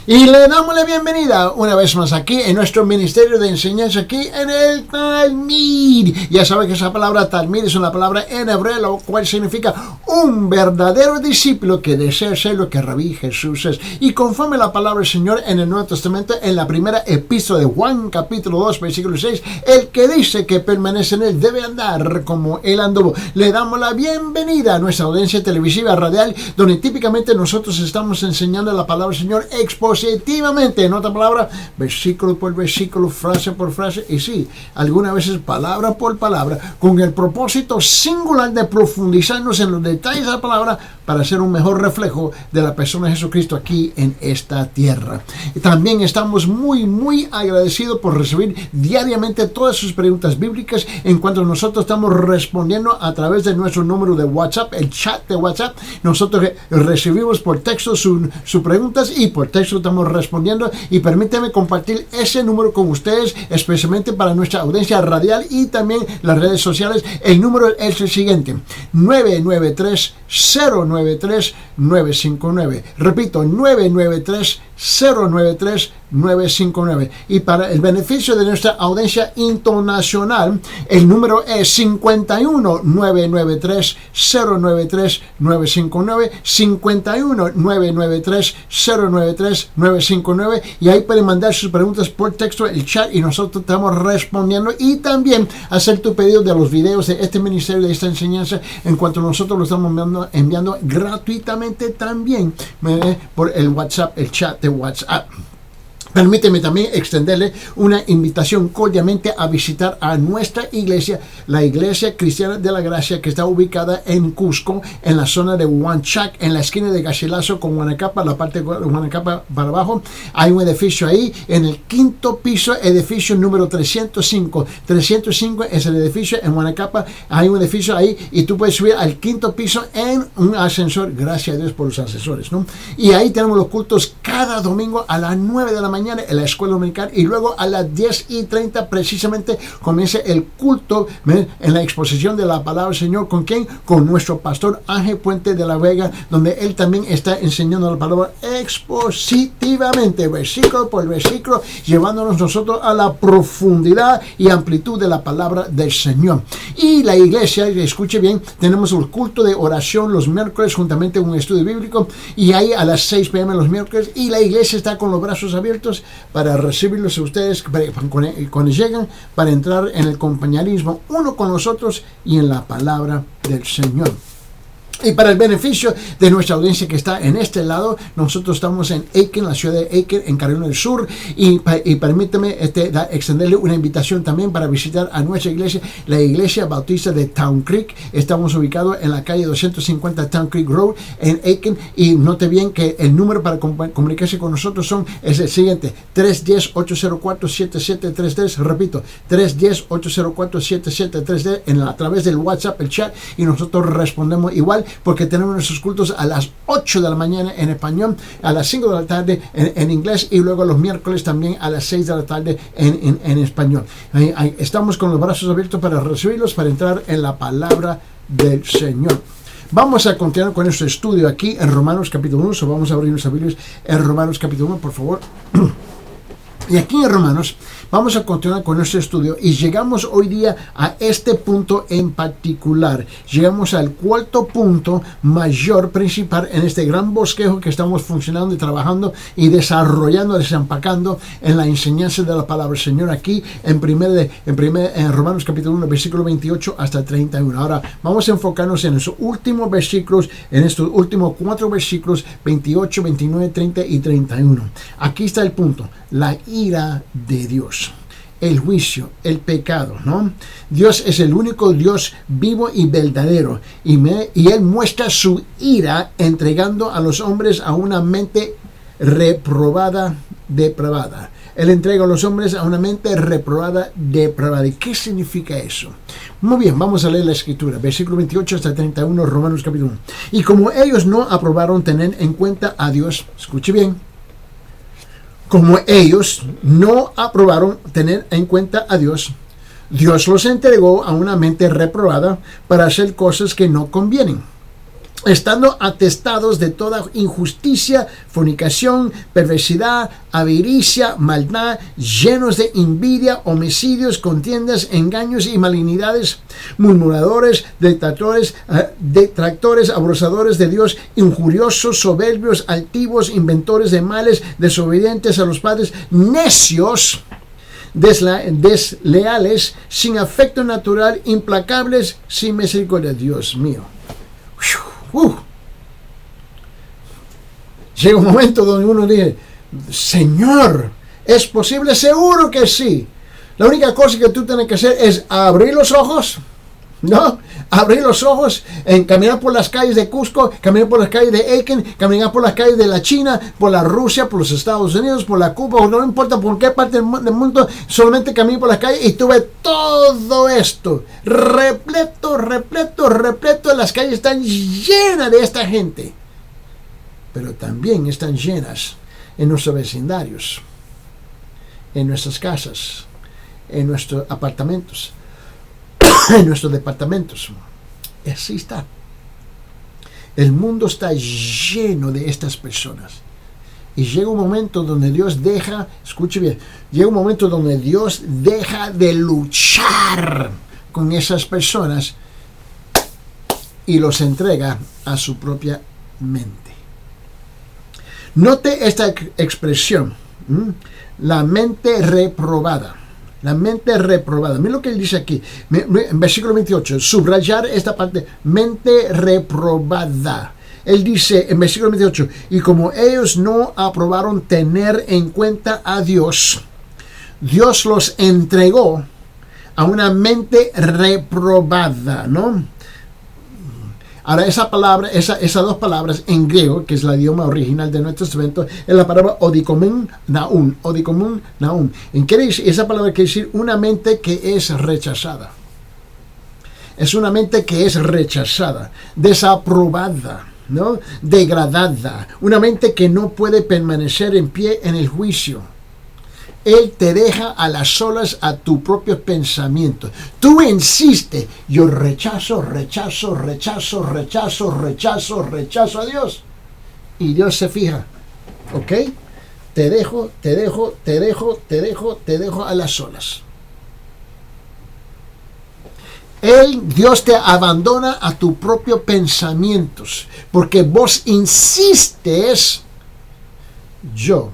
Y le damos la bienvenida una vez más aquí en nuestro ministerio de enseñanza aquí en el Talmid. Ya sabe que esa palabra Talmid es una palabra en hebreo, lo cual significa un verdadero discípulo que desea ser lo que Rabí Jesús es. Y conforme la palabra del Señor en el Nuevo Testamento, en la primera epístola de Juan, capítulo 2, versículo 6, el que dice que permanece en él debe andar como él anduvo. Le damos la bienvenida a nuestra audiencia televisiva radial, donde típicamente nosotros estamos enseñando la palabra del Señor expositivamente, en otra palabra, versículo por versículo, frase por frase, y sí, algunas veces palabra por palabra, con el propósito singular de profundizarnos en los detalles de la palabra para hacer un mejor reflejo de la persona de Jesucristo aquí en esta tierra. Y también estamos muy agradecidos por recibir diariamente todas sus preguntas bíblicas, en cuanto nosotros estamos respondiendo a través de nuestro número de WhatsApp, el chat de WhatsApp. Nosotros recibimos por texto sus preguntas y por texto estamos respondiendo, y permíteme compartir ese número con ustedes, especialmente para nuestra audiencia radial y también las redes sociales. El número es el siguiente: 993-093-959. Repito, 993-093-959. Y para el beneficio de nuestra audiencia internacional, el número es 51-993-093-959, 51-993-093-959, y ahí pueden mandar sus preguntas por texto, el chat, y nosotros estamos respondiendo. Y también hacer tu pedido de los videos de este ministerio, de esta enseñanza, en cuanto nosotros lo estamos enviando gratuitamente también por el WhatsApp, el chat de WhatsApp. Permíteme también extenderle una invitación cordialmente a visitar a nuestra iglesia, la Iglesia Cristiana de la Gracia, que está ubicada en Cusco, en la zona de Huanchac, en la esquina de Garcilaso con Huanacapa, la parte de Huanacapa para abajo. Hay un edificio ahí, en el quinto piso, edificio número 305. 305 es el edificio en Huanacapa. Hay un edificio ahí y tú puedes subir al quinto piso en un ascensor. Gracias a Dios por los ascensores, ¿no? Y ahí tenemos los cultos cada domingo a las 9 de la mañana en la escuela dominical, y luego a las 10:30 precisamente comienza el culto en la exposición de la palabra del Señor. ¿Con quién? Con nuestro pastor Ángel Puente de la Vega, donde él también está enseñando la palabra expositivamente, versículo por versículo, llevándonos nosotros a la profundidad y amplitud de la palabra del Señor. Y la iglesia, escuche bien, tenemos el culto de oración los miércoles juntamente con un estudio bíblico, y ahí a las 6 p.m. los miércoles, y la iglesia está con los brazos abiertos para recibirlos a ustedes cuando llegan, para entrar en el compañerismo uno con los otros y en la palabra del Señor. Y para el beneficio de nuestra audiencia que está en este lado, nosotros estamos en Aiken, la ciudad de Aiken, en Carolina del Sur, y permíteme extenderle una invitación también para visitar a nuestra iglesia, la Iglesia Bautista de Town Creek. Estamos ubicados en la calle 250 Town Creek Road en Aiken, y note bien que el número para comunicarse con nosotros es el siguiente: 310-804-7733. Repito, 310-804-7733 a través del WhatsApp, el chat, y nosotros respondemos igual, porque tenemos nuestros cultos a las 8 de la mañana en español, a las 5 de la tarde en inglés, y luego los miércoles también a las 6 de la tarde en español. Ahí estamos con los brazos abiertos para recibirlos, para entrar en la palabra del Señor. Vamos a continuar con nuestro estudio aquí en Romanos capítulo 1. Vamos a abrir nuestras Biblias en Romanos capítulo 1, por favor. Y aquí en Romanos vamos a continuar con nuestro estudio, y llegamos hoy día a este punto en particular. Llegamos al cuarto punto mayor principal en este gran bosquejo que estamos funcionando y trabajando y desarrollando, desempacando en la enseñanza de la palabra del Señor aquí en Romanos capítulo 1, versículo 28 hasta 31. Ahora vamos a enfocarnos en esos últimos versículos, en estos últimos 4 versículos, 28, 29, 30 y 31. Aquí está el punto: la ira de Dios, el juicio, el pecado, ¿no? Dios es el único Dios vivo y verdadero, y Él muestra su ira entregando a los hombres a una mente reprobada, depravada. Él entrega a los hombres a una mente reprobada, depravada. ¿Y qué significa eso? Muy bien, vamos a leer la escritura, versículo 28 hasta 31, Romanos capítulo 1. Y como ellos no aprobaron tener en cuenta a Dios, escuche bien, como ellos no aprobaron tener en cuenta a Dios, Dios los entregó a una mente reprobada para hacer cosas que no convienen. estando atestados de toda injusticia, fornicación, perversidad, avaricia, maldad, llenos de envidia, homicidios, contiendas, engaños y malignidades, murmuradores, detractores, abusadores de Dios, injuriosos, soberbios, altivos, inventores de males, desobedientes a los padres, necios, desleales, sin afecto natural, implacables, sin misericordia. Dios mío. Llega un momento donde uno dice, Señor, ¿es posible? Seguro que sí. La única cosa que tú tienes que hacer es abrir los ojos, ¿no? Abrir los ojos, caminar por las calles de Cusco, caminar por las calles de Aiken, caminar por las calles de la China, por la Rusia, por los Estados Unidos, por la Cuba, no importa por qué parte del mundo, solamente camino por las calles y tuve todo esto repleto, las calles están llenas de esta gente, pero también están llenas en nuestros vecindarios, en nuestras casas, en nuestros apartamentos, en nuestros departamentos. Así está. El mundo está lleno de estas personas. Y llega un momento donde Dios deja, escuche bien, llega un momento donde Dios deja de luchar con esas personas y los entrega a su propia mente. Note esta expresión, la mente reprobada. La mente reprobada. Mira lo que él dice aquí, en versículo 28, subrayar esta parte, mente reprobada. Él dice en versículo 28, y como ellos no aprobaron tener en cuenta a Dios, Dios los entregó a una mente reprobada, ¿no? Ahora, esa palabra, esas dos palabras en griego, que es el idioma original de Nuevo Testamento, es la palabra odikomen naum. Odikomen naum. Esa palabra quiere decir una mente que es rechazada. Es una mente que es rechazada, desaprobada, ¿no? Degradada. Una mente que no puede permanecer en pie en el juicio. Él te deja a las solas a tu propio pensamiento. Tú insistes, yo rechazo a Dios. Y Dios se fija, ¿ok? Te dejo a las solas. Dios te abandona a tus propios pensamientos, porque vos insistes, yo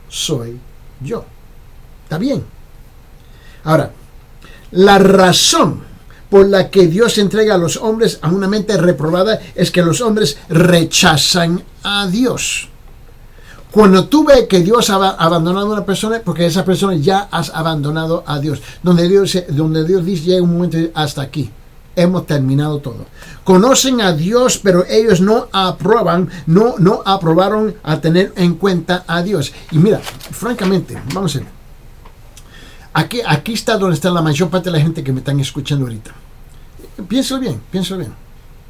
soy yo. Está bien. Ahora, la razón por la que Dios entrega a los hombres a una mente reprobada es que los hombres rechazan a Dios. Cuando tú ves que Dios ha abandonado a una persona, porque esa persona ya has abandonado a Dios. Donde Dios dice, llega un momento hasta aquí. Hemos terminado todo. Conocen a Dios, pero ellos no aprobaron a tener en cuenta a Dios. Y mira, francamente, vamos a ver. Aquí está donde está la mayor parte de la gente que me están escuchando ahorita. Piénsalo bien.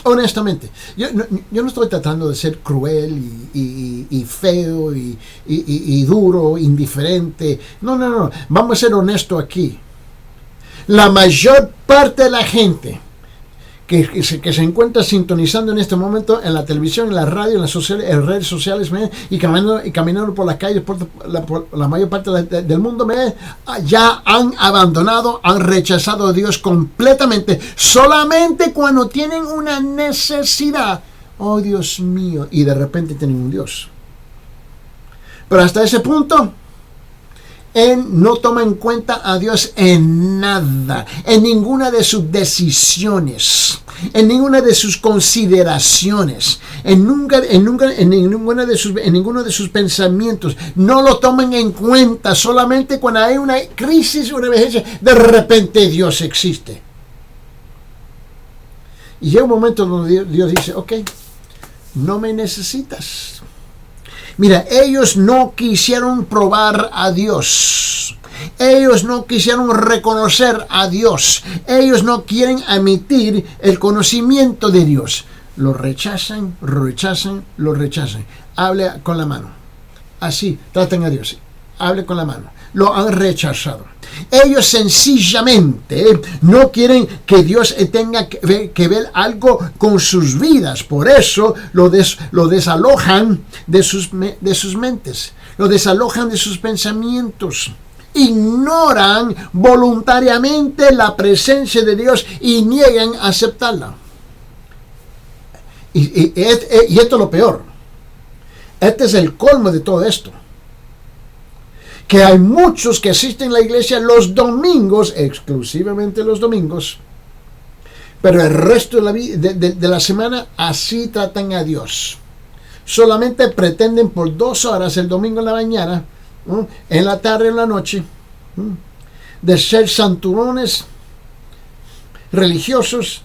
Honestamente, yo no estoy tratando de ser cruel y feo y duro, indiferente. No. Vamos a ser honestos aquí. La mayor parte de la gente que se encuentra sintonizando en este momento en la televisión, en la radio, en redes sociales, y caminando por las calles, por la mayor parte del mundo, ya han abandonado, han rechazado a Dios completamente, solamente cuando tienen una necesidad. Oh, Dios mío, y de repente tienen un Dios. Pero hasta ese punto, Él no toma en cuenta a Dios en nada, en ninguna de sus decisiones, en ninguna de sus consideraciones, en ninguno de sus pensamientos. No lo toman en cuenta. Solamente cuando hay una crisis, una emergencia, de repente Dios existe. Y llega un momento donde Dios dice, ok, no me necesitas. Mira, ellos no quisieron probar a Dios. Ellos no quisieron reconocer a Dios. Ellos no quieren admitir el conocimiento de Dios. Lo rechazan. Hable con la mano. Así, traten a Dios. Hable con la mano. lo han rechazado. Ellos sencillamente no quieren que Dios tenga que ver algo con sus vidas. Por eso lo desalojan de sus mentes. Lo desalojan de sus pensamientos. Ignoran voluntariamente la presencia de Dios y niegan a aceptarla. Y esto es lo peor. Este es el colmo de todo esto. Que hay muchos que asisten a la iglesia los domingos, exclusivamente los domingos, pero el resto de la semana así tratan a Dios. Solamente pretenden por 2 horas el domingo en la mañana, en la tarde, en la noche, de ser santurones religiosos,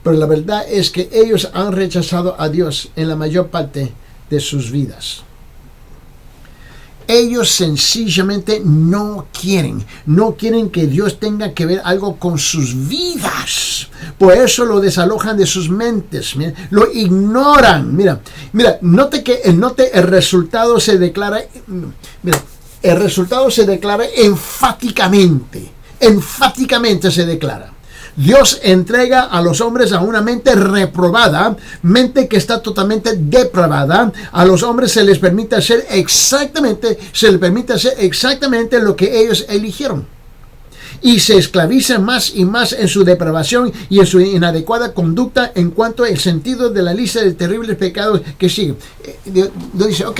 pero la verdad es que ellos han rechazado a Dios en la mayor parte de sus vidas. Ellos sencillamente no quieren que Dios tenga que ver algo con sus vidas. Por eso lo desalojan de sus mentes, mira, lo ignoran. Mira, note el resultado se declara, enfáticamente se declara. Dios entrega a los hombres a una mente reprobada, mente que está totalmente depravada. A los hombres se les permite hacer exactamente lo que ellos eligieron. Y se esclavizan más y más en su depravación y en su inadecuada conducta en cuanto al sentido de la lista de terribles pecados que siguen. Dios dice, ok,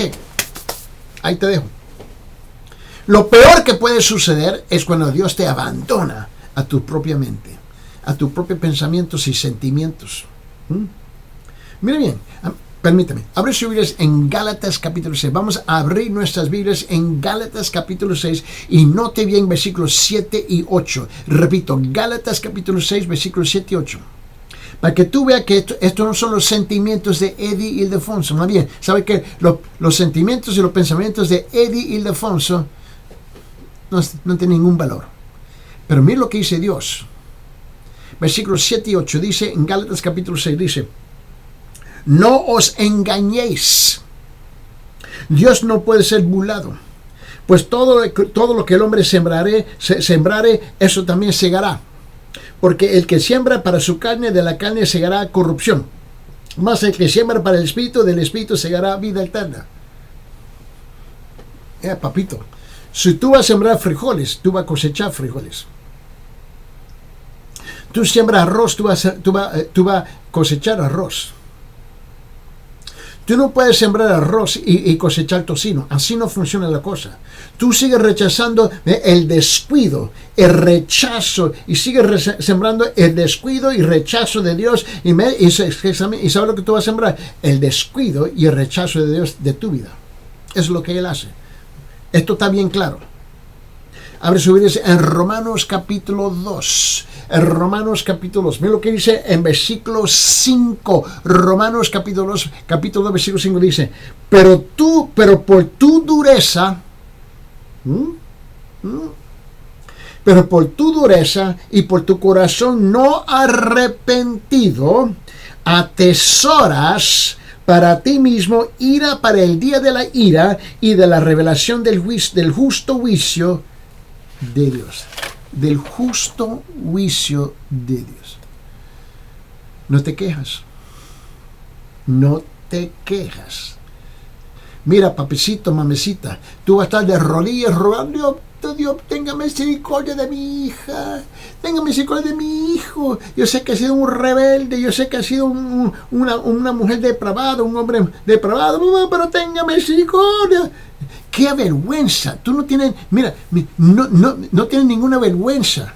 ahí te dejo. Lo peor que puede suceder es cuando Dios te abandona a tu propia mente, a tus propios pensamientos y sentimientos. Mira bien, permítame, abre sus Biblias en Gálatas capítulo 6. Vamos a abrir nuestras Biblias en Gálatas capítulo 6 y note bien versículos 7 y 8. Repito, Gálatas capítulo 6, versículos 7 y 8. Para que tú veas que estos no son los sentimientos de Eddie Ildefonso. Más bien, ¿sabe que los sentimientos y los pensamientos de Eddie Ildefonso no tienen ningún valor? Pero mira lo que dice Dios. Versículos 7 y 8 dice, en Gálatas capítulo 6 dice, no os engañéis. Dios no puede ser burlado. Pues todo lo que el hombre sembrare, eso también segará. Porque el que siembra para su carne, de la carne segará corrupción. Mas el que siembra para el espíritu, del espíritu segará vida eterna. Papito, si tú vas a sembrar frijoles, tú vas a cosechar frijoles. Tú siembras arroz, tú vas a cosechar arroz. Tú no puedes sembrar arroz y cosechar tocino. Así no funciona la cosa. Tú sigues rechazando el descuido, el rechazo, y sigues sembrando el descuido y rechazo de Dios. Y ¿sabes lo que tú vas a sembrar? El descuido y el rechazo de Dios de tu vida. Es lo que Él hace. Esto está bien claro. Abre su Biblia en Romanos capítulo 2. En Romanos capítulo 2. Mira lo que dice en versículo 5. Romanos capítulo 2, versículo 5 dice, pero por tu dureza, pero por tu dureza y por tu corazón no arrepentido, atesoras para ti mismo ira para el día de la ira y de la revelación del justo juicio de Dios. Del justo juicio de Dios. No te quejas. No te quejas. Mira, papecito, mamecita, tú vas a estar de rodillas rogando, Dios, tenga misericordia de mi hija, tenga misericordia de mi hijo. Yo sé que ha sido un rebelde, yo sé que ha sido una mujer depravada, un hombre depravado, pero tenga misericordia. ¡Qué vergüenza! Tú no tienes, mira, no tienes ninguna vergüenza.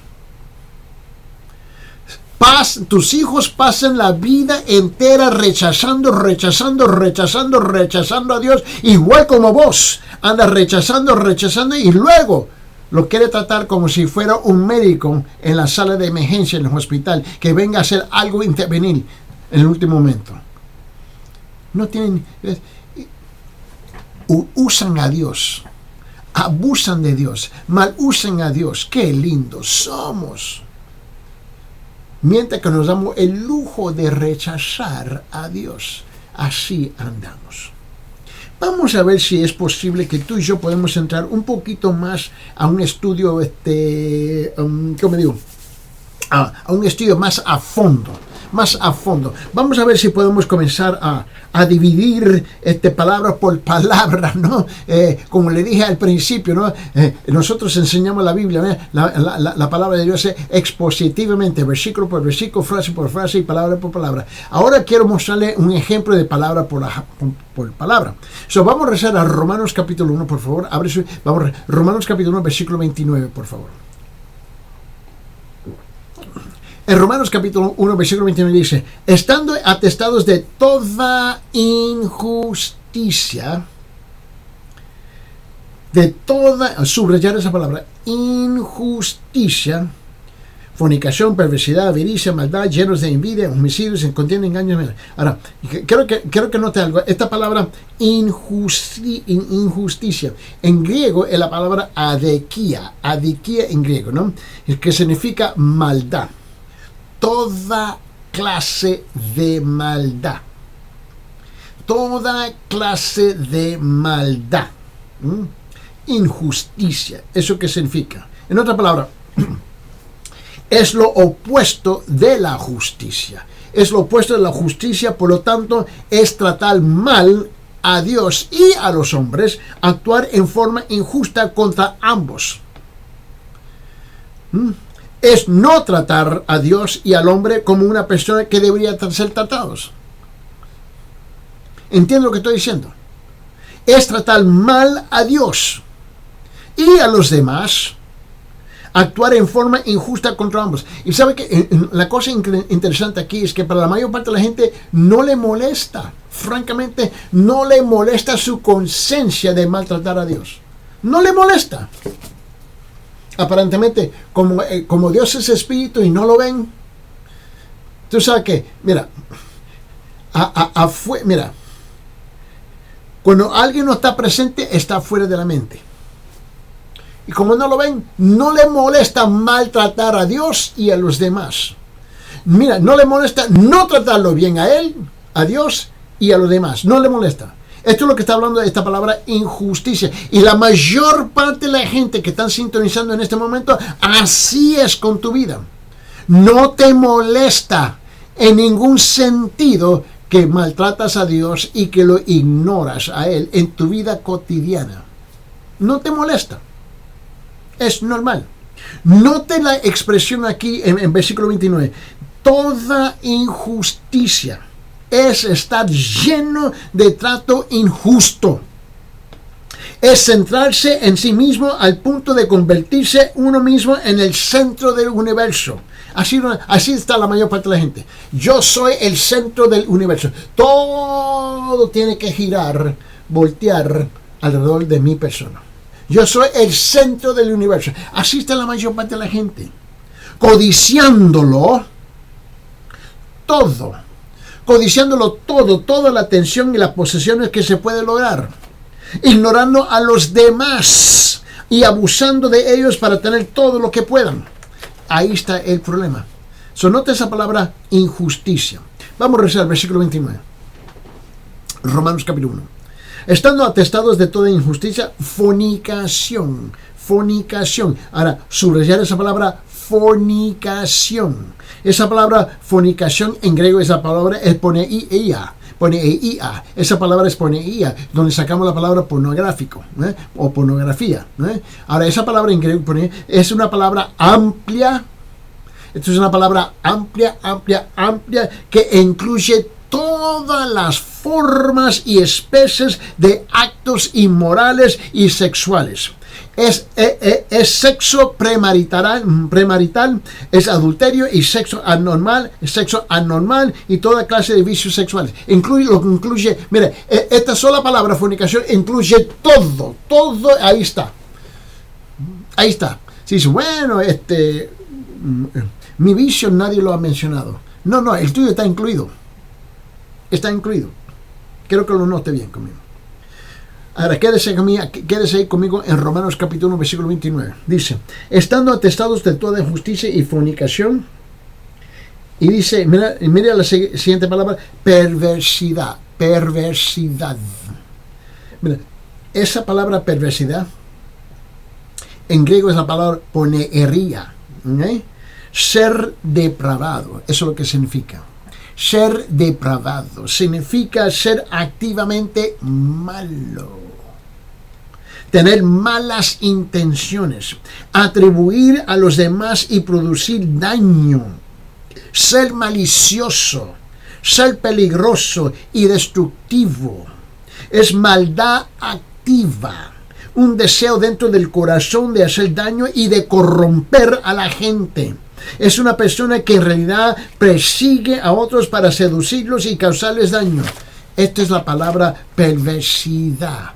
Tus hijos pasan la vida entera rechazando a Dios, igual como vos. Andas rechazando y luego lo quiere tratar como si fuera un médico en la sala de emergencia en el hospital, que venga a hacer algo, intervenir en el último momento. No tienen... Usan a Dios, abusan de Dios, mal usan a Dios. ¡Qué lindos somos! Mientras que nos damos el lujo de rechazar a Dios, así andamos. Vamos a ver si es posible que tú y yo podemos entrar un poquito más a un estudio, ¿cómo digo? A un estudio más a fondo. Vamos a ver si podemos comenzar a dividir palabra por palabra, ¿no? Como le dije al principio, ¿no? Nosotros enseñamos la Biblia, ¿no? La palabra de Dios expositivamente, versículo por versículo, frase por frase y palabra por palabra. Ahora quiero mostrarle un ejemplo de palabra por palabra. Vamos a rezar a Romanos capítulo 1, por favor. Romanos capítulo 1, versículo 29, por favor. En Romanos capítulo 1, versículo 29 dice, estando atestados de toda injusticia, subrayar esa palabra, injusticia, fornicación, perversidad, avaricia, maldad, llenos de envidia, homicidios, contienda, engaños. Ahora, quiero que note algo. Esta palabra injusticia, en griego es la palabra adikia en griego, ¿no? Que significa maldad. Toda clase de maldad. Injusticia. ¿Eso qué significa? En otra palabra, es lo opuesto de la justicia. Por lo tanto, es tratar mal a Dios y a los hombres, actuar en forma injusta contra ambos. Es no tratar a Dios y al hombre como una persona que debería ser tratados. ¿Entiende lo que estoy diciendo? Es tratar mal a Dios y a los demás, actuar en forma injusta contra ambos. Y sabe que la cosa interesante aquí es que para la mayor parte de la gente no le molesta, francamente, no le molesta su conciencia de maltratar a Dios. No le molesta. Aparentemente, como Dios es espíritu y no lo ven, tú sabes que, mira, cuando alguien no está presente, está fuera de la mente. Y como no lo ven, no le molesta maltratar a Dios y a los demás. Mira, no le molesta no tratarlo bien a él, a Dios y a los demás. No le molesta. Esto es lo que está hablando de esta palabra injusticia. Y la mayor parte de la gente que están sintonizando en este momento, así es con tu vida. No te molesta en ningún sentido que maltratas a Dios y que lo ignoras a Él en tu vida cotidiana. No te molesta. Es normal. Note la expresión aquí en versículo 29. Toda injusticia es estar lleno de trato injusto. Es centrarse en sí mismo al punto de convertirse uno mismo en el centro del universo. Así está la mayor parte de la gente. Yo soy el centro del universo. Todo tiene que girar, voltear alrededor de mi persona. Yo soy el centro del universo. Así está la mayor parte de la gente. Codiciándolo todo, toda la atención y las posesiones que se puede lograr, ignorando a los demás y abusando de ellos para tener todo lo que puedan. Ahí está el problema. Nota esa palabra injusticia. Vamos a rezar el versículo 29. Romanos capítulo 1. Estando atestados de toda injusticia, fornicación. Ahora, subrayar esa palabra fornicación. Esa palabra fornicación en griego, esa palabra es poneia. Esa palabra es poneia, donde sacamos la palabra pornográfico, o pornografía. Ahora, esa palabra en griego es una palabra amplia. Esto es una palabra amplia, que incluye todas las formas y especies de actos inmorales y sexuales. Es sexo premarital, es adulterio y sexo anormal y toda clase de vicios sexuales. Incluye, mire, esta sola palabra fornicación incluye todo, ahí está. Si dice, bueno, mi vicio nadie lo ha mencionado. No, el tuyo está incluido. Quiero que lo note bien conmigo. Ahora, quédese ahí conmigo en Romanos capítulo 1, versículo 29. Dice, estando atestados de toda injusticia y fornicación, y dice, mira la siguiente palabra, perversidad. Mira, esa palabra perversidad, en griego es la palabra poneería. ¿Okay? Ser depravado, eso es lo que significa. Ser depravado significa ser activamente malo, tener malas intenciones, atribuir a los demás y producir daño, ser malicioso, ser peligroso y destructivo. Es maldad activa, un deseo dentro del corazón de hacer daño y de corromper a la gente. Es una persona que en realidad persigue a otros para seducirlos y causarles daño. Esta es la palabra perversidad.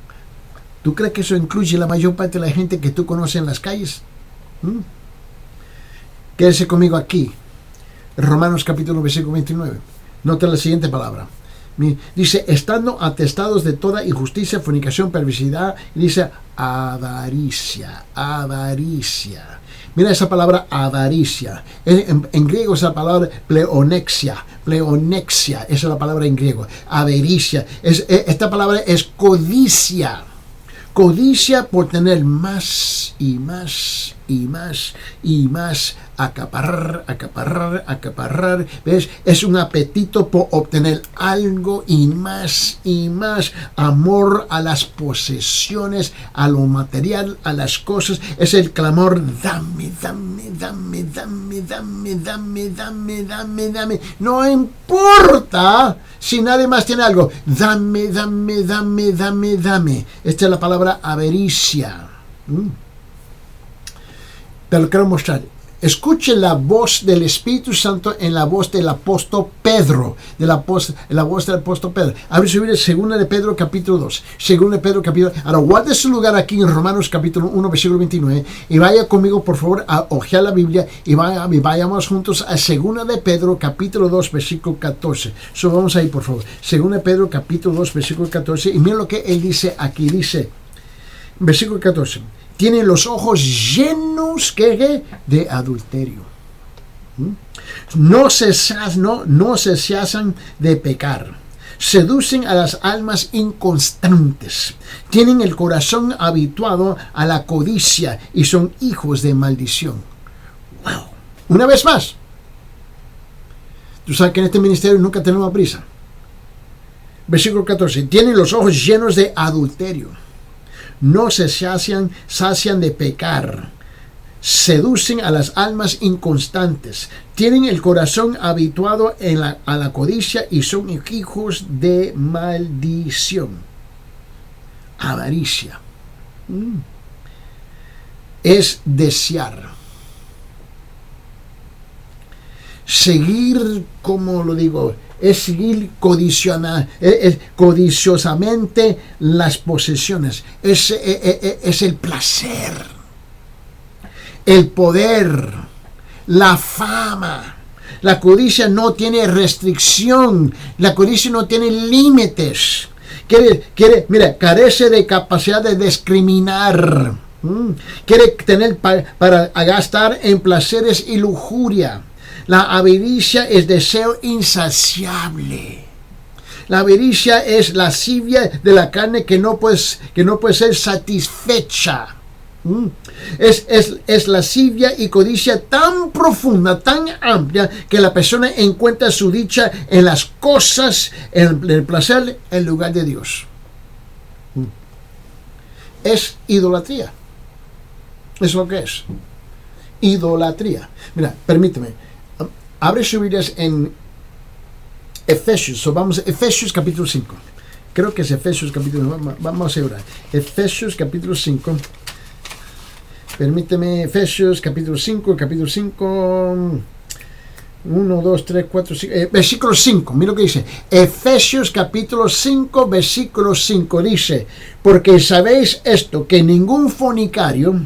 ¿Tú crees que eso incluye la mayor parte de la gente que tú conoces en las calles? Quédese conmigo aquí. Romanos capítulo versículo 29. Nota la siguiente palabra. Dice, estando atestados de toda injusticia, fornicación, perversidad, y dice avaricia, avaricia. Mira esa palabra avaricia. En griego es la palabra pleonexia. Pleonexia, esa es la palabra en griego. Avaricia. Esta palabra es codicia. Codicia por tener más y más y más y más. Acaparar, acaparar, acaparar. ¿Ves? Es un apetito por obtener algo y más y más. Amor a las posesiones, a lo material, a las cosas. Es el clamor, dame, dame, dame, dame, dame, dame, dame, dame, dame. No importa si nadie más tiene algo. Dame, dame, dame, dame, dame. Esta es la palabra avaricia. Te lo quiero mostrar. Escuche la voz del Espíritu Santo en la voz del apóstol Pedro. La voz del apóstol Pedro. Abre su Biblia, 2 de Pedro capítulo 2. 2 de Pedro capítulo 2. Ahora guarde su lugar aquí en Romanos capítulo 1 versículo 29. Y vaya conmigo por favor a hojear la Biblia. Y vayamos juntos a 2 de Pedro capítulo 2 versículo 14. Vamos ahí por favor. 2 de Pedro capítulo 2 versículo 14. Y mira lo que él dice aquí. Dice, versículo 14. Tienen los ojos llenos de adulterio. No se cesan de pecar. Seducen a las almas inconstantes. Tienen el corazón habituado a la codicia y son hijos de maldición. ¡Wow! Una vez más. Tú sabes que en este ministerio nunca tenemos prisa. Versículo 14. Tienen los ojos llenos de adulterio. No se sacian de pecar, seducen a las almas inconstantes, tienen el corazón habituado a la codicia y son hijos de maldición. Avaricia. Es desear. Seguir, como lo digo, es seguir codiciosamente las posesiones. Es el placer, el poder, la fama. La codicia no tiene restricción. La codicia no tiene límites. Mira, carece de capacidad de discriminar. Quiere tener para gastar en placeres y lujuria. La avaricia es deseo insaciable. La avaricia es lascivia de la carne que no puede ser satisfecha. Es lascivia y codicia tan profunda, tan amplia, que la persona encuentra su dicha en las cosas, en el placer, en lugar de Dios. Es idolatría. Es lo que es. Idolatría. Mira, permíteme. Abre sus Biblias en Efesios. Vamos a Efesios capítulo 5. Creo que es Efesios capítulo 5. Vamos a asegurar. Efesios capítulo 5. Permíteme. Efesios capítulo 5. Capítulo 5. 1, 2, 3, 4, 5. Versículo 5. Mira lo que dice. Efesios capítulo 5. Versículo 5. Dice: porque sabéis esto, que ningún fornicario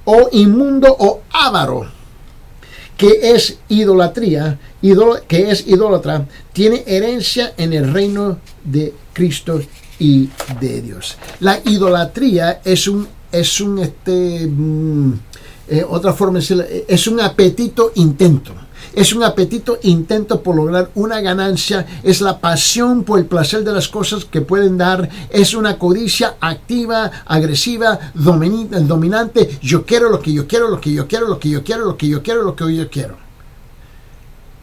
o inmundo o avaro, que es idolatra, tiene herencia en el reino de Cristo y de Dios. La idolatría otra forma de decirlo, es un apetito intento. Es un apetito intento por lograr una ganancia, es la pasión por el placer de las cosas que pueden dar, es una codicia activa, agresiva, dominante. Yo quiero lo que yo quiero, lo que yo quiero, lo que yo quiero, lo que yo quiero, lo que yo quiero.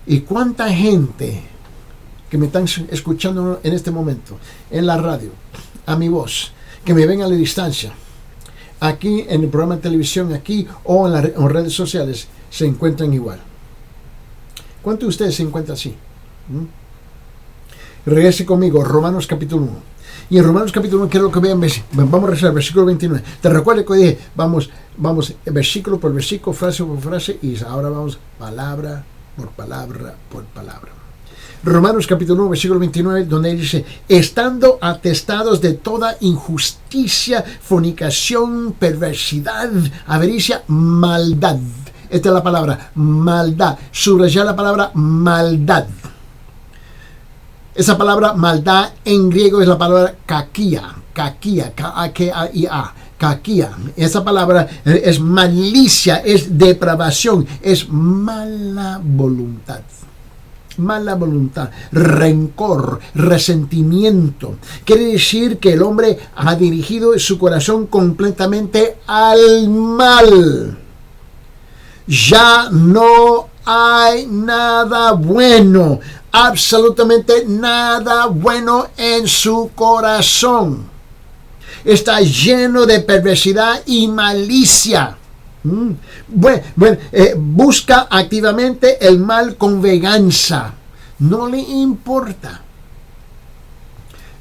¿Y cuánta gente que me están escuchando en este momento, en la radio, a mi voz, que me ven a la distancia, aquí en el programa de televisión, aquí o en las redes sociales, se encuentran igual? ¿Cuántos de ustedes se encuentran así? Regrese conmigo, Romanos capítulo 1. Y en Romanos capítulo 1 quiero que vean, vamos a rezar el versículo 29. Te recuerdo que dije, vamos versículo por versículo, frase por frase, y ahora vamos palabra por palabra por palabra. Romanos capítulo 1, versículo 29, donde dice, estando atestados de toda injusticia, fornicación, perversidad, avaricia, maldad. Esta es la palabra, maldad. Subrayar la palabra maldad. Esa palabra maldad en griego es la palabra kakia, K-A-K-I-A, kakia. Esa palabra es malicia, es depravación, es mala voluntad. Mala voluntad, rencor, resentimiento. Quiere decir que el hombre ha dirigido su corazón completamente al mal. Ya no hay nada bueno, absolutamente nada bueno en su corazón. Está lleno de perversidad y malicia. Busca activamente el mal con venganza. No le importa.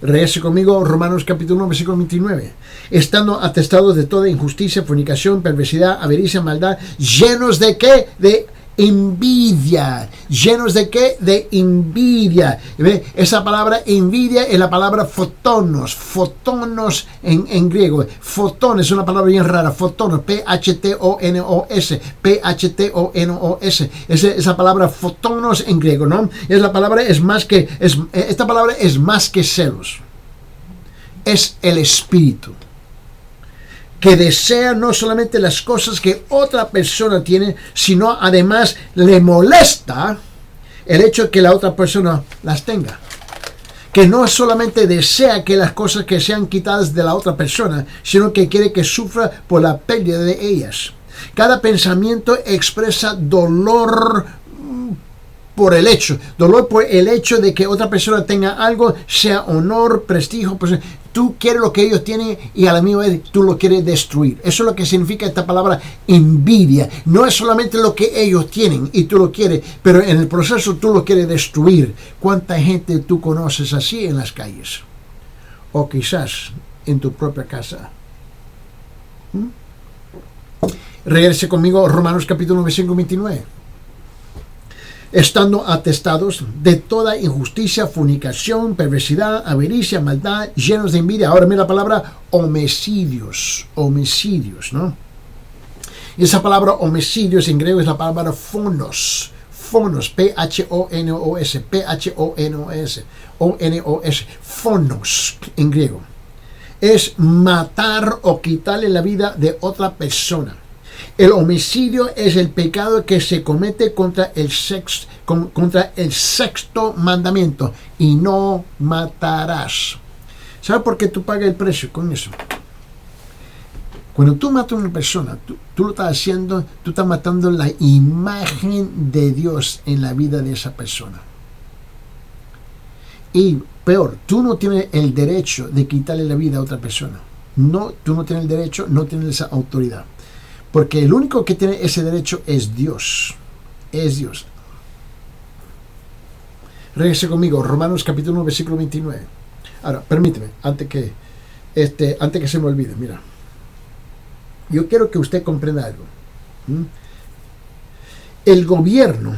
Regrese conmigo, Romanos capítulo 1, versículo 29. Estando atestados de toda injusticia, fornicación, perversidad, avaricia, maldad, llenos de ¿qué? De envidia. ¿Llenos de qué? De envidia. ¿Ve? Esa palabra envidia es la palabra fotonos. Fotonos en griego. Fotón es una palabra bien rara. Fotonos. P-H-T-O-N-O-S. P-H-T-O-N-O-S. Esa palabra fotonos en griego, ¿no? Esta palabra es más que celos. Es el espíritu, que desea no solamente las cosas que otra persona tiene, sino además le molesta el hecho de que la otra persona las tenga. Que no solamente desea que las cosas que sean quitadas de la otra persona, sino que quiere que sufra por la pérdida de ellas. Cada pensamiento expresa dolor por el hecho de que otra persona tenga algo, sea honor, prestigio, pues tú quieres lo que ellos tienen y a la misma vez tú lo quieres destruir. Eso es lo que significa esta palabra envidia. No es solamente lo que ellos tienen y tú lo quieres, pero en el proceso tú lo quieres destruir. ¿Cuánta gente tú conoces así en las calles? O quizás en tu propia casa. Regrese conmigo a Romanos capítulo 5, 29. Estando atestados de toda injusticia, fornicación, perversidad, avaricia, maldad, llenos de envidia. Ahora mira la palabra homicidios, ¿no? Y esa palabra homicidios en griego es la palabra phonos, P-H-O-N-O-S, O-N-O-S, phonos en griego. Es matar o quitarle la vida de otra persona. El homicidio es el pecado que se comete contra el sexto mandamiento, y no matarás. ¿Sabes por qué tú pagas el precio con eso? Cuando tú matas a una persona, tú lo estás haciendo, tú estás matando la imagen de Dios en la vida de esa persona. Y peor, tú no tienes el derecho de quitarle la vida a otra persona. No, tú no tienes el derecho, no tienes esa autoridad. Porque el único que tiene ese derecho es Dios. Es Dios. Regrese conmigo, Romanos capítulo 1, versículo 29. Ahora, permíteme, antes que se me olvide, mira. Yo quiero que usted comprenda algo. El gobierno,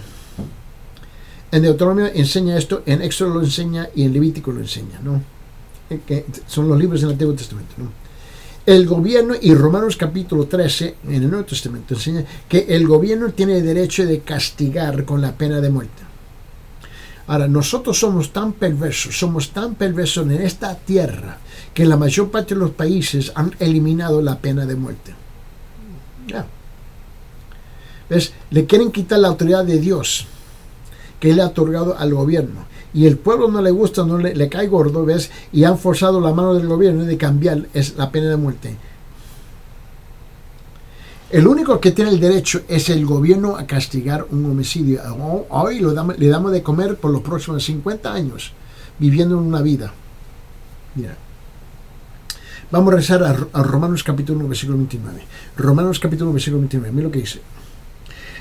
en Deuteronomio enseña esto, en Éxodo lo enseña y en Levítico lo enseña, ¿no? Que son los libros del Antiguo Testamento, ¿no? El gobierno, y Romanos capítulo 13 en el Nuevo Testamento enseña que el gobierno tiene el derecho de castigar con la pena de muerte. Ahora, nosotros somos tan perversos en esta tierra, que la mayor parte de los países han eliminado la pena de muerte. ¿Ves? Le quieren quitar la autoridad de Dios que Él ha otorgado al gobierno. Y el pueblo no le gusta, no le cae gordo, ¿ves? Y han forzado la mano del gobierno de cambiar la pena de muerte. El único que tiene el derecho es el gobierno a castigar un homicidio. Hoy le damos de comer por los próximos 50 años, viviendo en una vida. Mira. Vamos a rezar a Romanos capítulo 1, versículo 29. Romanos capítulo 1, versículo 29. Mira lo que dice.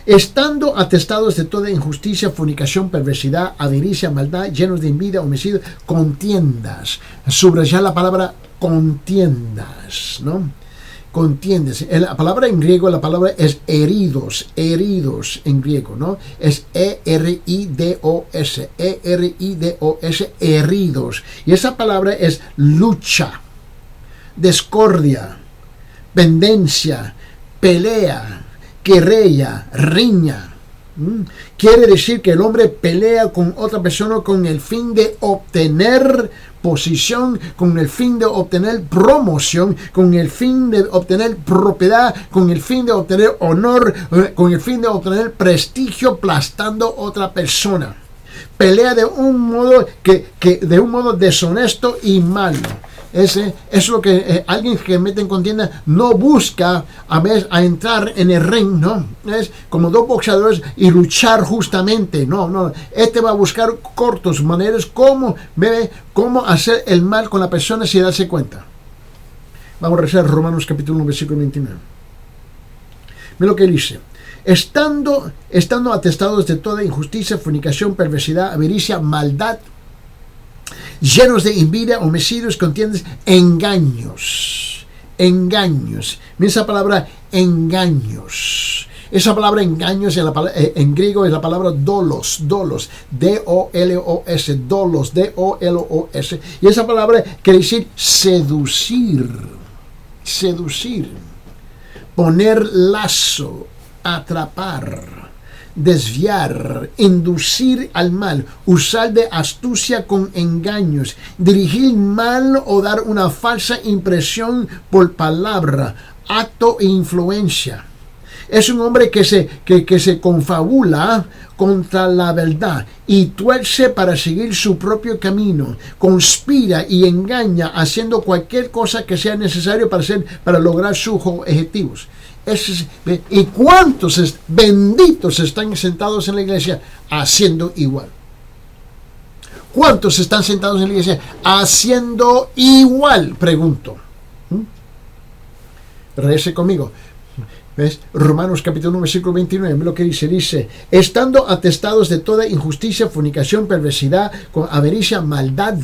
Estando atestados de toda injusticia, fornicación, perversidad, avaricia, maldad, llenos de envidia, homicidio, contiendas. Subrayar la palabra contiendas, ¿no? Contiendas. La palabra en griego, la palabra es heridos en griego, ¿no? Es E-R-I-D-O-S, heridos. Y esa palabra es lucha, discordia, pendencia, pelea, querella, riña. Quiere decir que el hombre pelea con otra persona con el fin de obtener posición, con el fin de obtener promoción, con el fin de obtener propiedad, con el fin de obtener honor, con el fin de obtener prestigio, aplastando otra persona. Pelea de un modo de un modo deshonesto y malo. Es lo que alguien que mete en contienda no busca a entrar en el ring, ¿no? Es como dos boxeadores y luchar justamente, no. Este va a buscar cortos maneras cómo hacer el mal con la persona sin darse cuenta. Vamos a rezar Romanos capítulo 1, versículo 29. Mira lo que dice. Estando atestados de toda injusticia, fornicación, perversidad, avaricia, maldad, llenos de envidia, homicidios, contiendas, engaños. Mira esa palabra engaños. Esa palabra engaños en griego es la palabra dolos, D-O-L-O-S, D-O-L-O-S. Y esa palabra quiere decir seducir, poner lazo, atrapar, desviar, inducir al mal, usar de astucia con engaños, dirigir mal o dar una falsa impresión por palabra, acto e influencia. Es un hombre que se confabula contra la verdad y tuerce para seguir su propio camino, conspira y engaña haciendo cualquier cosa que sea necesario para lograr sus objetivos. ¿Y cuántos benditos están sentados en la iglesia haciendo igual? ¿Cuántos están sentados en la iglesia haciendo igual? Pregunto. Regrese conmigo. ¿Ves? Romanos capítulo 1, versículo 29, lo que dice, estando atestados de toda injusticia, fornicación, perversidad, con avaricia, maldad,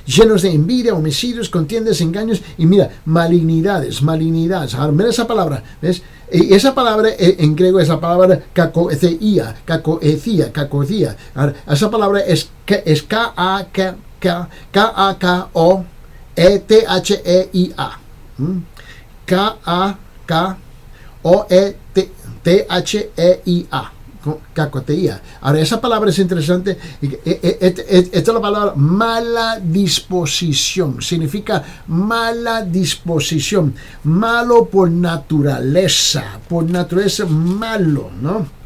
llenos de envidia, homicidios, contiendas, engaños y mira, malignidades. Ahora, mira esa palabra, ¿ves? Y esa palabra en griego es la palabra kakoethia. Ahora, esa palabra es K-A-K-O-E-T-H-E-I-A. K-A-K-O-E-T-H-E-I-A. Cacoteía. Ahora, esa palabra es interesante. Esta es la palabra mala disposición. Significa mala disposición. Malo por naturaleza. Por naturaleza malo, ¿no?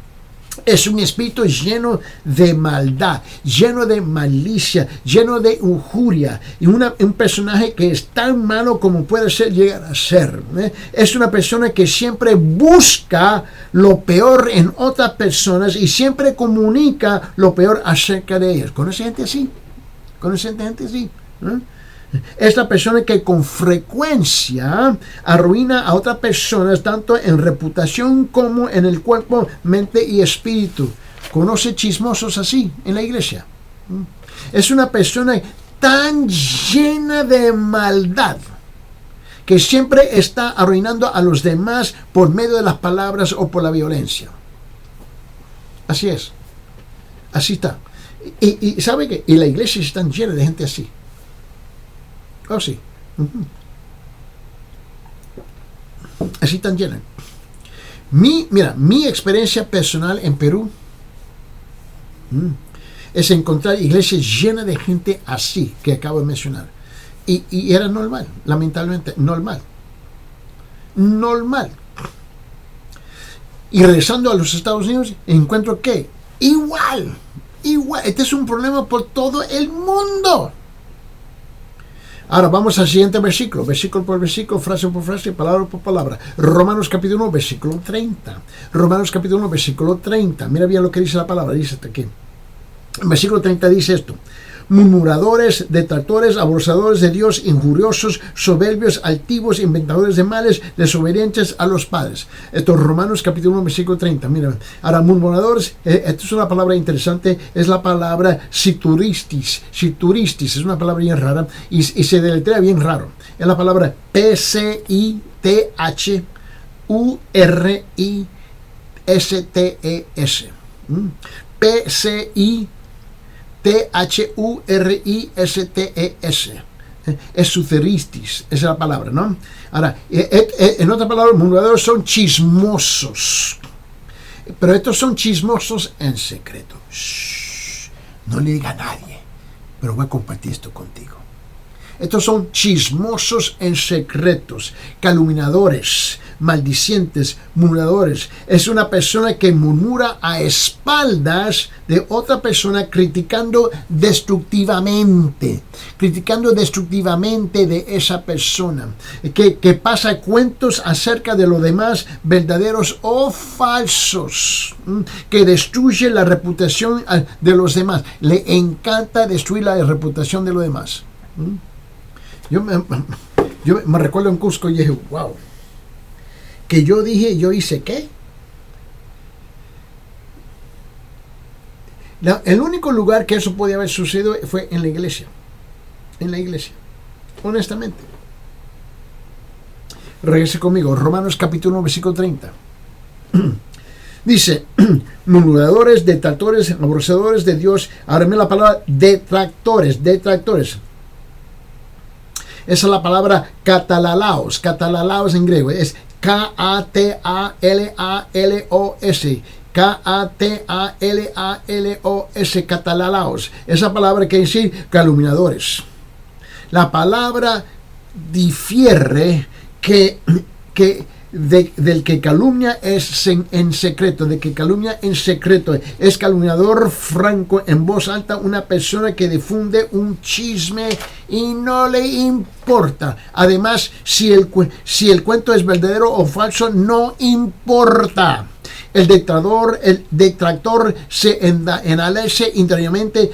Es un espíritu lleno de maldad, lleno de malicia, lleno de injuria. Y un personaje que es tan malo como puede llegar a ser. Es una persona que siempre busca lo peor en otras personas y siempre comunica lo peor acerca de ellos. ¿Conoce gente así? Es la persona que con frecuencia arruina a otras personas tanto en reputación como en el cuerpo, mente y espíritu. ¿Conoce chismosos así en la iglesia? Es una persona tan llena de maldad que siempre está arruinando a los demás por medio de las palabras o por la violencia. Así es. Así está. Y ¿sabe qué? Y la iglesia está llena de gente así. Oh, sí. Así tan llena. Mi experiencia personal en Perú es encontrar iglesias llenas de gente así que acabo de mencionar. Y era normal, lamentablemente, normal. Y regresando a los Estados Unidos, encuentro que Igual. Este es un problema por todo el mundo. Ahora vamos al siguiente versículo por versículo, frase por frase, palabra por palabra. Romanos capítulo 1, versículo 30. Romanos capítulo 1, versículo 30. Mira bien lo que dice la palabra, dice hasta aquí. El versículo 30 dice esto: murmuradores, detractores, abusadores de Dios, injuriosos, soberbios, altivos, inventadores de males, desobedientes a los padres. Esto es Romanos capítulo 1, versículo 30. Mira, ahora murmuradores, esta es una palabra interesante, es la palabra situristis, es una palabra bien rara y se deletrea bien raro. Es la palabra P-C-I-T-H-U-R-I-S-T-E-S. P-C-I-T-H-U-R-I-S-T-E-S. Esoteristis, esa es la palabra, ¿no? Ahora, en otra palabra, murmuradores son chismosos. Pero estos son chismosos en secreto. Shh, no le diga a nadie, pero voy a compartir esto contigo. Estos son chismosos en secretos, calumniadores, maldicientes, murmuradores. Es una persona que murmura a espaldas de otra persona, criticando destructivamente de esa persona, que pasa cuentos acerca de los demás, verdaderos o falsos, que destruye la reputación de los demás. Le encanta destruir la reputación de los demás. Yo me recuerdo en Cusco y dije, wow, que yo hice ¿qué? El único lugar que eso podía haber sucedido fue en la iglesia, honestamente. Regrese conmigo, Romanos capítulo 1, versículo 30. Dice, murmuradores, detractores, aborrecedores de Dios. Ahora me la palabra detractores. Esa es la palabra katalalaos en griego, es K-A-T-A-L-A-L-O-S, K-A-T-A-L-A-L-O-S, katalalaos. Esa palabra quiere decir calumniadores. La palabra difiere del que calumnia en secreto, es calumniador franco en voz alta, una persona que difunde un chisme y no le importa. Además, si el cuento es verdadero o falso, no importa. El detractor se enalece interiormente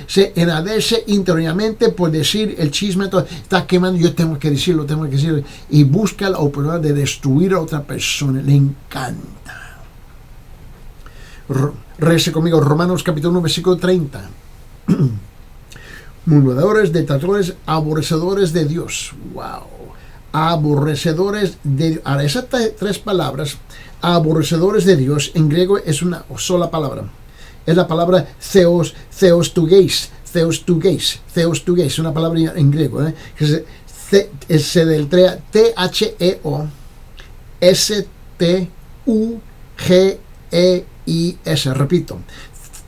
por decir el chisme, está quemando, yo tengo que decirlo, y busca la oportunidad de destruir a otra persona, le encanta. Rece conmigo, Romanos capítulo 1, versículo 30. Murmuradores, detractores, aborrecedores de Dios. Wow. Aborrecedores de Dios. Ahora, esas tres palabras, aborrecedores de Dios, en griego es una sola palabra. Es la palabra theostugeis, una palabra en griego, que se deletrea T-H-E-O-S-T-U-G-E-I-S. Repito,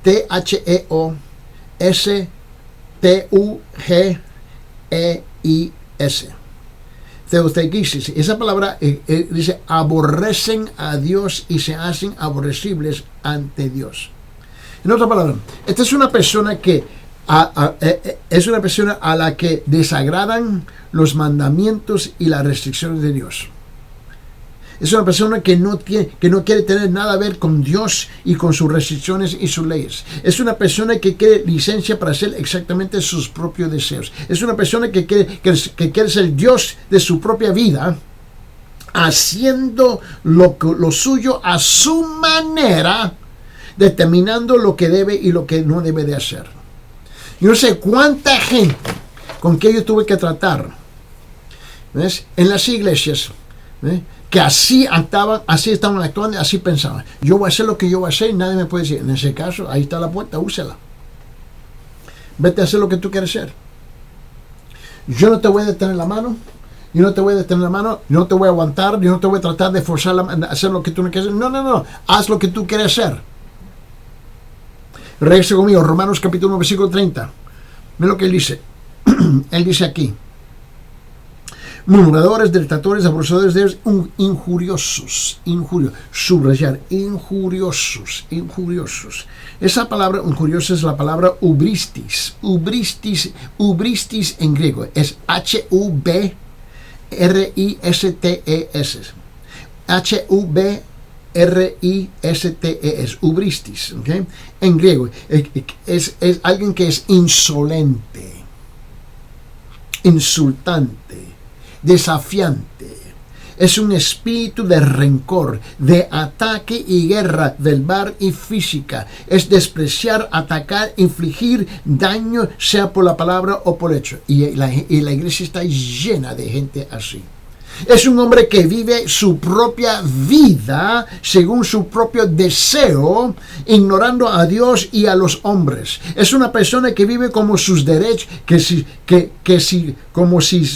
T-H-E-O-S-T-U-G-E-I-S. Theostegisis. Esa palabra dice aborrecen a Dios y se hacen aborrecibles ante Dios. En otra palabra, esta es una persona a la que desagradan los mandamientos y las restricciones de Dios. Es una persona que no quiere tener nada a ver con Dios y con sus restricciones y sus leyes. Es una persona que quiere licencia para hacer exactamente sus propios deseos. Es una persona que quiere ser Dios de su propia vida, haciendo lo suyo a su manera, determinando lo que debe y lo que no debe de hacer. Yo no sé cuánta gente con que yo tuve que tratar, ¿ves?, en las iglesias, ¿ves?, que así estaban actuando, así pensaban. Yo voy a hacer lo que yo voy a hacer y nadie me puede decir. En ese caso, ahí está la puerta, úsela. Vete a hacer lo que tú quieres hacer. Yo no te voy a detener la mano, yo no te voy a aguantar, yo no te voy a tratar de forzar a hacer lo que tú no quieres hacer. No, haz lo que tú quieres hacer. Regrese conmigo, Romanos capítulo 1, versículo 30. Mira lo que él dice. Él dice aquí: Murmuradores, detractores, abusadores de Dios, injuriosos, subrayar, injuriosos. Esa palabra injurioso es la palabra ubristis en griego, es H-U-B-R-I-S-T-E-S. H-U-B-R-I-S-T-E-S, ubristis, ¿okay? En griego, es alguien que es insolente, insultante, desafiante. Es un espíritu de rencor, de ataque y guerra verbal y física. Es despreciar, atacar, infligir daño, sea por la palabra o por hecho. Y la iglesia está llena de gente así. Es un hombre que vive su propia vida según su propio deseo, ignorando a Dios y a los hombres. Es una persona que vive como sus derechos, como si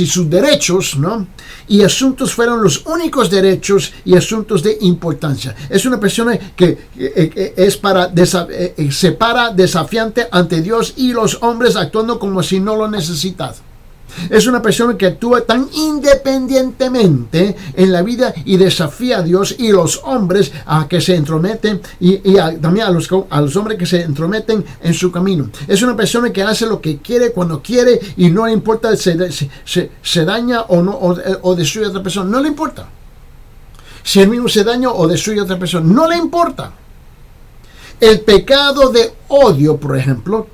sus derechos, ¿no?, y asuntos fueron los únicos derechos y asuntos de importancia. Es una persona que se para desafiante ante Dios y los hombres, actuando como si no lo necesitara. Es una persona que actúa tan independientemente en la vida y desafía a Dios y los hombres a que se entrometen también a los hombres que se entrometen en su camino. Es una persona que hace lo que quiere cuando quiere y no le importa si se daña o no o destruye a otra persona. No le importa. Si él mismo se daña o destruye a otra persona. No le importa. El pecado de odio, por ejemplo,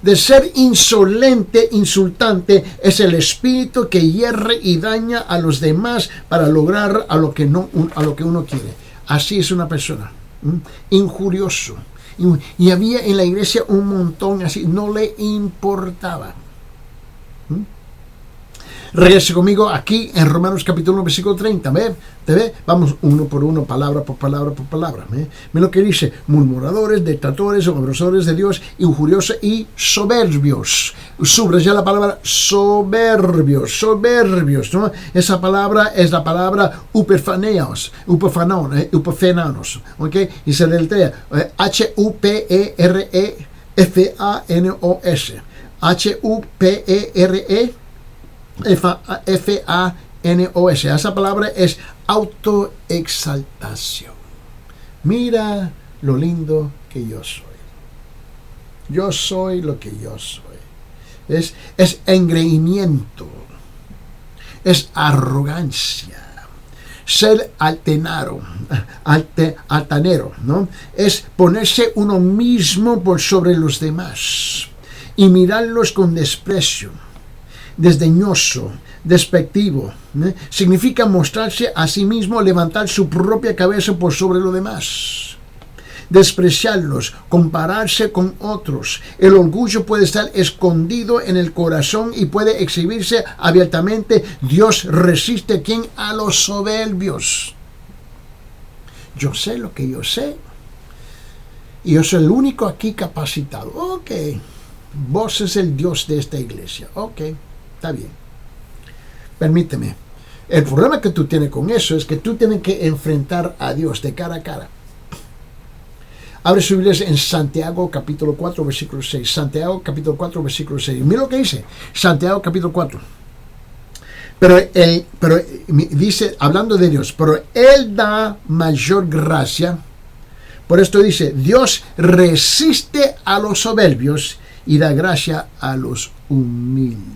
de ser insolente, insultante, es el espíritu que hierre y daña a los demás para lograr a lo que uno quiere. Así es una persona, injurioso. Y había en la iglesia un montón así, no le importaba. Regrese conmigo aquí en Romanos capítulo 1, versículo 30. ¿Ve? ¿Te ve? Vamos uno por uno, palabra por palabra por palabra. Ve lo que dice: murmuradores, detractores, abusadores de Dios, injuriosos y soberbios. Subraya la palabra soberbios, ¿no? Esa palabra es la palabra upefananos, ¿ok? Y se deletrea H-U-P-E-R-E-F-A-N-O-S. H-U-P-E-R-E F-A-N-O-S. Esa palabra es autoexaltación. Mira lo lindo que yo soy. Yo soy lo que yo soy. Es engreimiento. Es arrogancia. Ser altanero, ¿no? Es ponerse uno mismo por sobre los demás y mirarlos con desprecio. Desdeñoso, despectivo, ¿eh? Significa mostrarse a sí mismo, levantar su propia cabeza por sobre lo demás, despreciarlos, compararse con otros. El orgullo puede estar escondido en el corazón y puede exhibirse abiertamente. Dios resiste a los soberbios. Yo sé lo que yo sé y yo soy el único aquí capacitado. Ok, vos es el Dios de esta iglesia. Ok, está bien. Permíteme. El problema que tú tienes con eso es que tú tienes que enfrentar a Dios de cara a cara. Abre su Biblia en Santiago capítulo 4 versículo 6. Santiago capítulo 4 versículo 6. Mira lo que dice Santiago capítulo 4. Pero dice, hablando de Dios, pero Él da mayor gracia. Por esto dice: Dios resiste a los soberbios y da gracia a los humildes.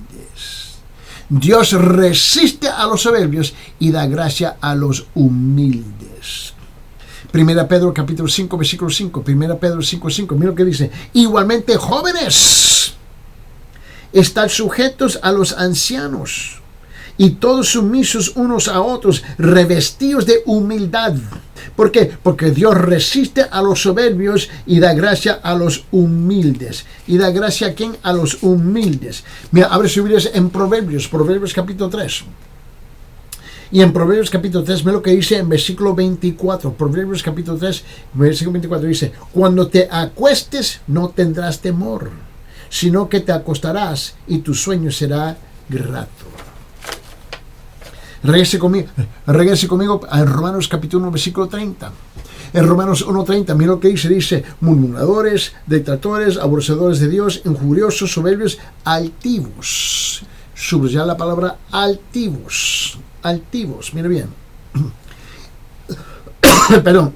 Dios resiste a los soberbios y da gracia a los humildes. Primera Pedro capítulo 5 versículo 5. Primera Pedro 5:5. Mira lo que dice: igualmente, jóvenes, estad sujetos a los ancianos y todos sumisos unos a otros, revestidos de humildad. ¿Por qué? Porque Dios resiste a los soberbios y da gracia a los humildes. ¿Y da gracia a quién? A los humildes. Mira, abre su Biblia en Proverbios capítulo 3. Y en Proverbios capítulo 3, ve lo que dice en versículo 24. Proverbios capítulo 3, versículo 24 dice: cuando te acuestes no tendrás temor, sino que te acostarás y tu sueño será grato. Regrese conmigo a Romanos capítulo 1 versículo 30. En Romanos 1:30, mira lo que dice: murmuradores, detractores, aborrecedores de Dios, injuriosos, soberbios, altivos, subrayar la palabra altivos. Altivos, mire bien. Perdón.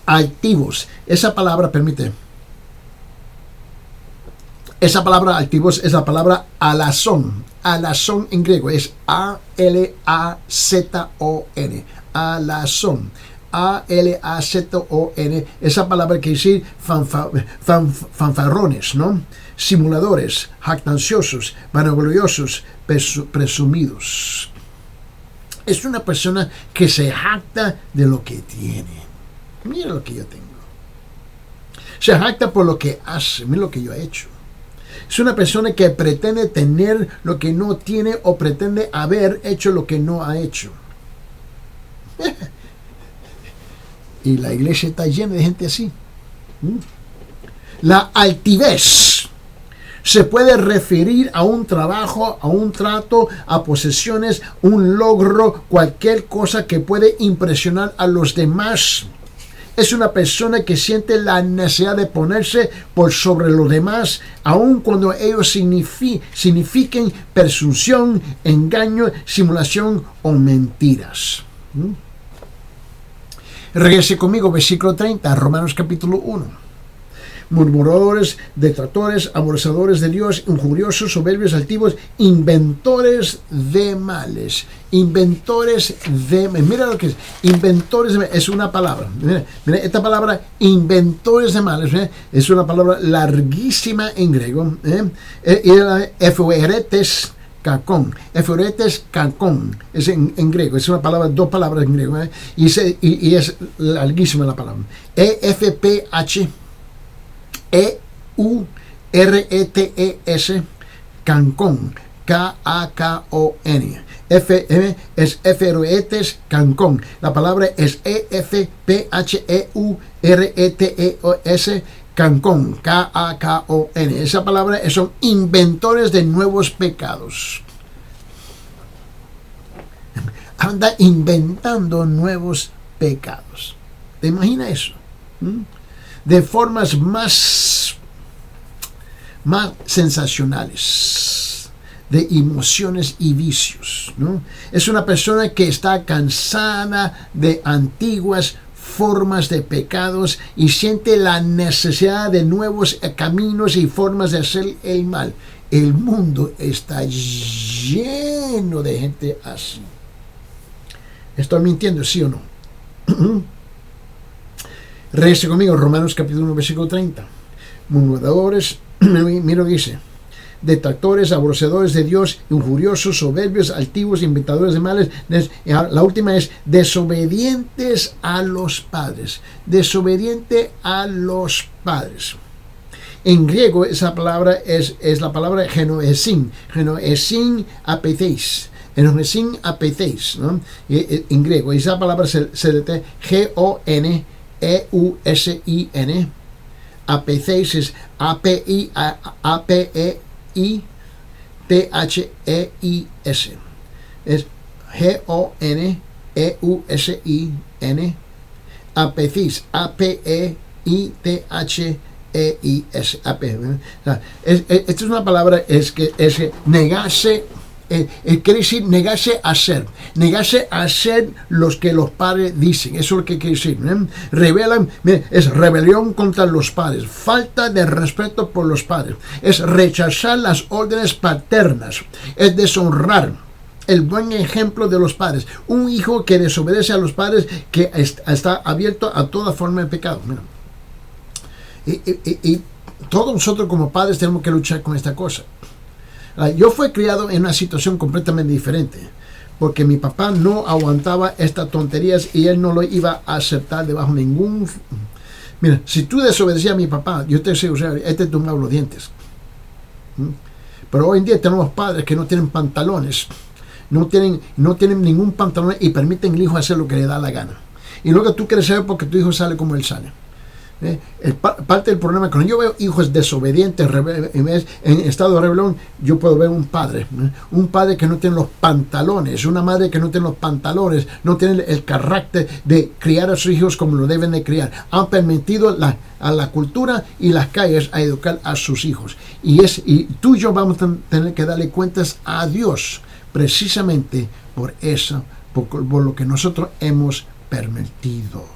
Altivos. Esa palabra, permite. Esa palabra altivos es la palabra alazón. Alazón en griego es A-L-A-Z-O-N. Alazón. A-L-A-Z-O-N. Esa palabra quiere decir fanfarrones, ¿no? Simuladores, jactanciosos, vanagloriosos, presumidos. Es una persona que se jacta de lo que tiene. Mira lo que yo tengo. Se jacta por lo que hace. Mira lo que yo he hecho. Es una persona que pretende tener lo que no tiene o pretende haber hecho lo que no ha hecho. Y la iglesia está llena de gente así. La altivez se puede referir a un trabajo, a un trato, a posesiones, un logro, cualquier cosa que puede impresionar a los demás. Es una persona que siente la necesidad de ponerse por sobre los demás, aun cuando ellos signifiquen presunción, engaño, simulación o mentiras. Regrese conmigo, versículo 30, Romanos capítulo 1. Murmuradores, detractores, aborrecedores de Dios, injuriosos, soberbios, altivos, inventores de males. Inventores de males. Mira lo que es. Inventores de males. Es una palabra. Mira, esta palabra, inventores de males, es una palabra larguísima en griego. Efueretes kakon. Efueretes kakon. Es en griego. Es una palabra, dos palabras en griego. Y es larguísima la palabra. E-F-P-H. E-U-R-E-T-E-S, Cancón, K-A-K-O-N. F-M es Efueretes Cancón. La palabra es E-F-P-H-E-U-R-E-T-E-S, Cancón, K-A-K-O-N. Esa palabra son inventores de nuevos pecados. Anda inventando nuevos pecados. ¿Te imaginas eso? De formas más sensacionales, de emociones y vicios, ¿no? Es una persona que está cansada de antiguas formas de pecados y siente la necesidad de nuevos caminos y formas de hacer el mal. El mundo está lleno de gente así. ¿Estoy mintiendo, sí o no? Regrese conmigo, Romanos capítulo 1, versículo 30. Murmuradores, mira lo que dice. Detractores, aborrecedores de Dios, injuriosos, soberbios, altivos, inventadores de males. La última es desobedientes a los padres. Desobediente a los padres. En griego esa palabra es la palabra genoesin. Genoesin apetheis. Genoesin apetheis, ¿no? En griego esa palabra se lee G-O-N E-U-S-I-N. Apetheis es A-P-E-I-T-H-E-I-S. Es G-O-N-E-U-S-I-N. Apetheis, A-P-E-I-T-H-E-I-S. Esta es una palabra es negarse. Quiere decir negarse a hacer los que los padres dicen. Eso es lo que quiere decir, revelan, es rebelión contra los padres, falta de respeto por los padres, es rechazar las órdenes paternas, es deshonrar el buen ejemplo de los padres. Un hijo que desobedece a los padres, que está abierto a toda forma de pecado. Y todos nosotros como padres tenemos que luchar con esta cosa. Yo fui criado en una situación completamente diferente, porque mi papá no aguantaba estas tonterías y él no lo iba a aceptar debajo de ningún... Mira, si tú desobedecías a mi papá, yo te sé, te tumbaba los dientes. Pero hoy en día tenemos padres que no tienen pantalones, no tienen ningún pantalón y permiten al hijo hacer lo que le da la gana. Y luego tú quieres saber por qué tu hijo sale como él sale. Parte del problema, cuando yo veo hijos desobedientes en estado de rebelión, yo puedo ver un padre que no tiene los pantalones, una madre que no tiene los pantalones, no tiene el carácter de criar a sus hijos como lo deben de criar. Han permitido a la cultura y las calles a educar a sus hijos. Y tú y yo vamos a tener que darle cuentas a Dios precisamente por eso, por lo que nosotros hemos permitido.